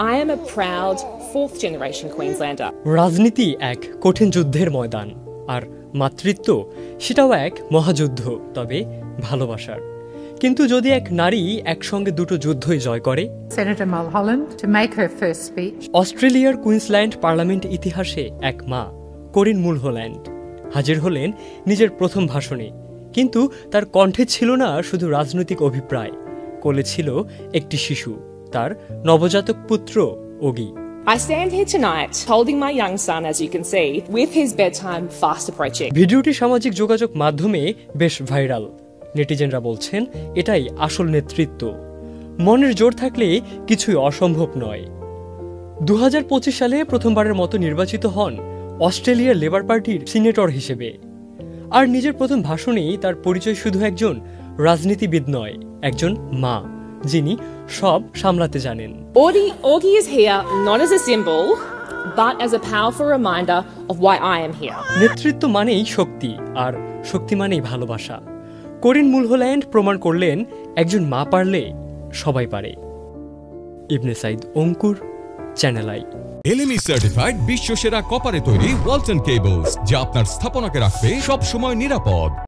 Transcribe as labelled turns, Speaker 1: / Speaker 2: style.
Speaker 1: I am a proud fourth generation Queenslander.
Speaker 2: রাজনীতি এক কঠিন যুদ্ধের ময়দান, আর মাতৃত্ব সেটাও এক মহাযুদ্ধ, তবে ভালোবাসার। কিন্তু যদি এক নারী একসঙ্গে দুটো যুদ্ধই জয় করে।
Speaker 3: Senator Mulholland to make her first speech.
Speaker 2: অস্ট্রেলিয়ার কুইন্সল্যান্ড পার্লামেন্ট ইতিহাসে এক মা, করিন মুলহোল্যান্ড, হাজির হলেন নিজের প্রথম ভাষণে। কিন্তু তার কণ্ঠে ছিল না শুধু রাজনৈতিক অভিপ্রায়, কোলে ছিল একটি শিশু, তার নবজাতক পুত্র Oggy.
Speaker 1: I stand here tonight holding my young son, as you can see, with his bedtime fast approaching.
Speaker 2: ভিডিওটি সামাজিক যোগাযোগ মাধ্যমে বেশ ভাইরাল। নেটিজেনরা বলছেন এটাই আসল নেতৃত্ব। মনের জোর থাকলে কিছুই অসম্ভব নয়। 2025 সালে প্রথমবারের মতো নির্বাচিত হন অস্ট্রেলিয়ার লেবার পার্টির সিনেটর হিসেবে। আর নিজের প্রথম ভাষণেই তার পরিচয় শুধু একজন রাজনীতিবিদ নয়, একজন মা যিনি সব সামলাতে জানেন।
Speaker 1: Augie is here not as a symbol, but as a powerful reminder of why I am here.
Speaker 2: নেতৃত্ব মানেই শক্তি, আর শক্তি মানেই ভালোবাসা। করিন মুলহোল্যান্ড প্রমাণ করলেন একজন মা পারলে সবাই পারে। ইবনে সাইদ অঙ্কুর, চ্যানেল আই।
Speaker 4: LME সার্টিফাইড বিশ্বসেরা কপারে তৈরি ওয়ালটন কেবলস, যা আপনার স্থাপনাকে রাখবে সব সময় নিরাপদ।